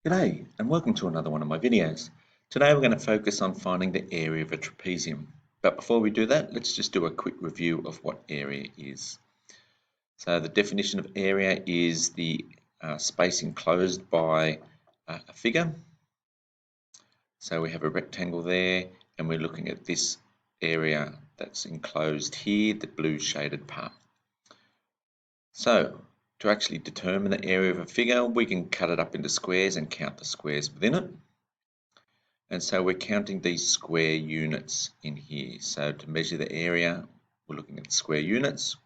G'day and welcome to another one of my videos. Today we're going to focus on finding the area of a trapezium. But before we do that, let's just do a quick review of what area is. So the definition of area is the space enclosed by a figure. So we have a rectangle there and we're looking at this area that's enclosed here, the blue shaded part. So to actually determine the area of a figure, we can cut it up into squares and count the squares within it. And so we're counting these square units in here. So to measure the area, we're looking at square units,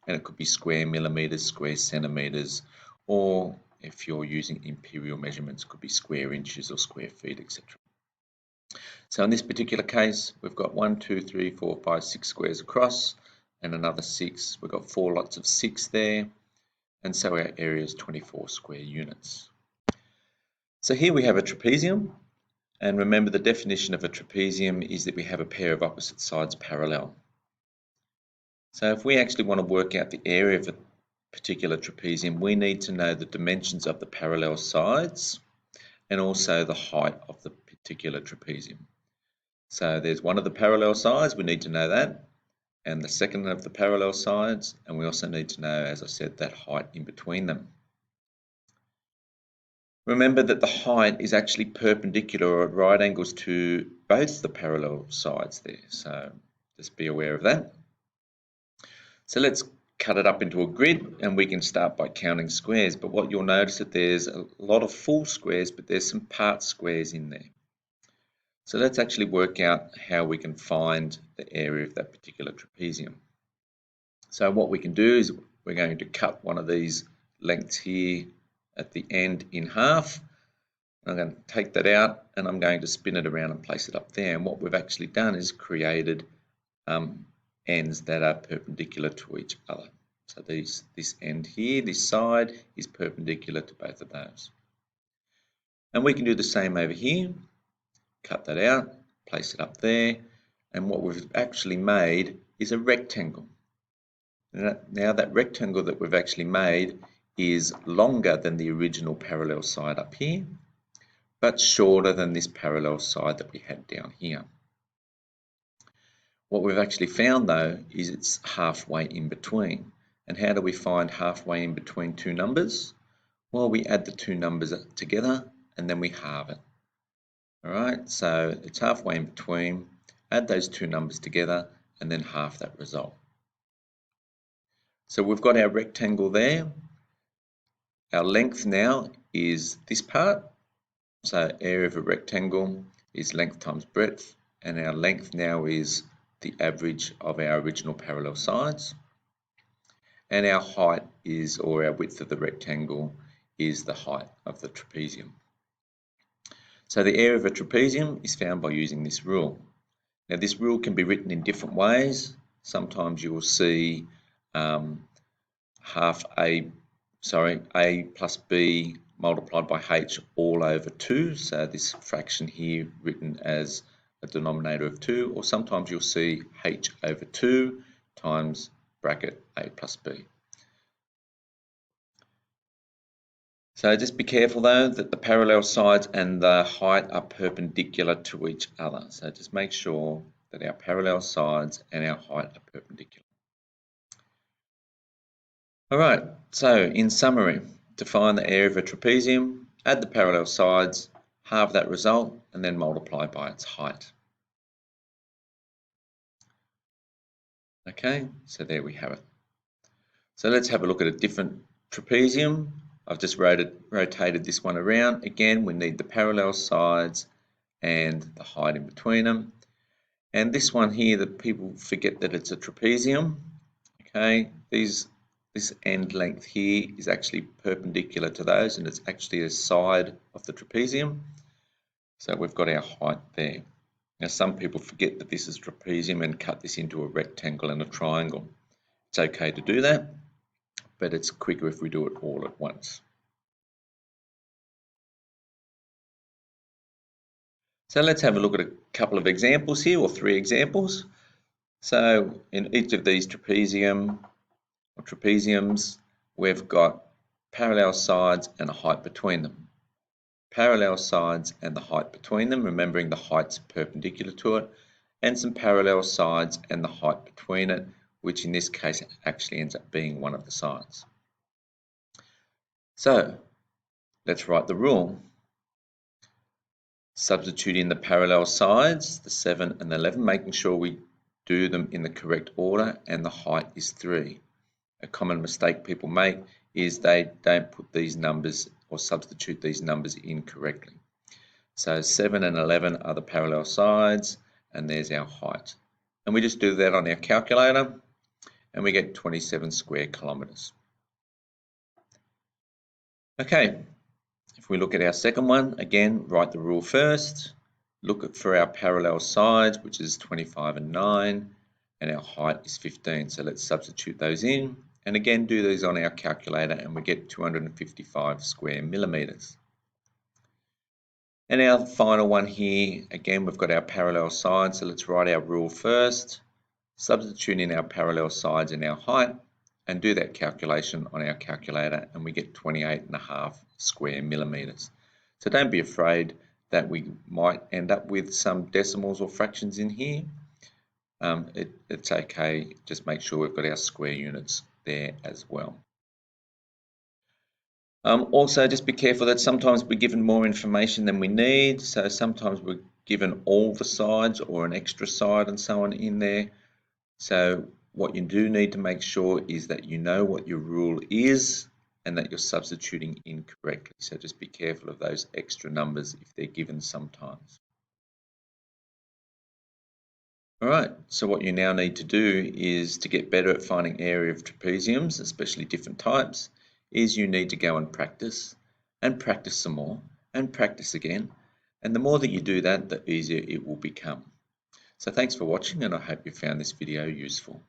and it could be square millimeters, square centimeters, or if you're using imperial measurements, it could be square inches or square feet, etc. So in this particular case, we've got 1, 2, 3, 4, 5, 6 squares across, and another 6. We've got 4 lots of 6 there, and so our area is 24 square units. So here we have a trapezium. And remember, the definition of a trapezium is that we have a pair of opposite sides parallel. So if we actually want to work out the area of a particular trapezium, we need to know the dimensions of the parallel sides and also the height of the particular trapezium. So there's one of the parallel sides, we need to know that, and the second of the parallel sides, and we also need to know, as I said, that height in between them. Remember that the height is actually perpendicular or at right angles to both the parallel sides there, so just be aware of that. So let's cut it up into a grid and we can start by counting squares, but what you'll notice that there's a lot of full squares, but there's some part squares in there. So let's actually work out how we can find the area of that particular trapezium. So what we can do is we're going to cut one of these lengths here at the end in half. I'm going to take that out and I'm going to spin it around and place it up there. And what we've actually done is created ends that are perpendicular to each other. So this end here, this side, is perpendicular to both of those. And we can do the same over here. Cut that out, place it up there, and what we've actually made is a rectangle. Now that rectangle that we've actually made is longer than the original parallel side up here, but shorter than this parallel side that we had down here. What we've actually found though is it's halfway in between. And how do we find halfway in between two numbers? Well, we add the two numbers together and then we halve it. Alright, so it's halfway in between, add those two numbers together and then half that result. So we've got our rectangle there. Our length now is this part. So area of a rectangle is length times breadth, and our length now is the average of our original parallel sides. And our height is, or our width of the rectangle, is the height of the trapezium. So the area of a trapezium is found by using this rule. Now this rule can be written in different ways. Sometimes you will see a plus b multiplied by h all over 2. So this fraction here written as a denominator of 2, or sometimes you'll see h over 2 times bracket a plus b. So just be careful though that the parallel sides and the height are perpendicular to each other. So just make sure that our parallel sides and our height are perpendicular. Alright, so in summary, to find the area of a trapezium, add the parallel sides, halve that result, and then multiply by its height. Okay, so there we have it. So let's have a look at a different trapezium. I've just rotated this one around. Again, we need the parallel sides and the height in between them. And this one here, that people forget that it's a trapezium. Okay, this end length here is actually perpendicular to those, and it's actually a side of the trapezium. So we've got our height there. Now some people forget that this is trapezium and cut this into a rectangle and a triangle. It's okay to do that, but it's quicker if we do it all at once. So let's have a look at a couple of examples here, or 3 examples. So in each of these trapeziums, we've got parallel sides and a height between them. parallel sides and the height between them, remembering the height's perpendicular to it, and some parallel sides and the height between it, which in this case actually ends up being one of the sides. So let's write the rule. Substitute in the parallel sides, the 7 and the 11, making sure we do them in the correct order, and the height is 3. A common mistake people make is they don't put these numbers or substitute these numbers incorrectly. So 7 and 11 are the parallel sides, and there's our height. And we just do that on our calculator, and we get 27 square kilometers. Okay, if we look at our second one, again, write the rule first. Look for our parallel sides, which is 25 and 9, and our height is 15. So let's substitute those in. And again, do these on our calculator, and we get 255 square millimeters. And our final one here, again, we've got our parallel sides, so let's write our rule first, substitute in our parallel sides and our height, and do that calculation on our calculator, and we get 28.5 square millimeters. So don't be afraid that we might end up with some decimals or fractions in here. It's okay, just make sure we've got our square units there as well. Also, just be careful that sometimes we're given more information than we need. So sometimes we're given all the sides or an extra side and so on in there. So what you do need to make sure is that you know what your rule is and that you're substituting incorrectly. So just be careful of those extra numbers if they're given sometimes. All right, so what you now need to do is to get better at finding area of trapeziums, especially different types, is you need to go and practice some more and practice again. And the more that you do that, the easier it will become. So thanks for watching, and I hope you found this video useful.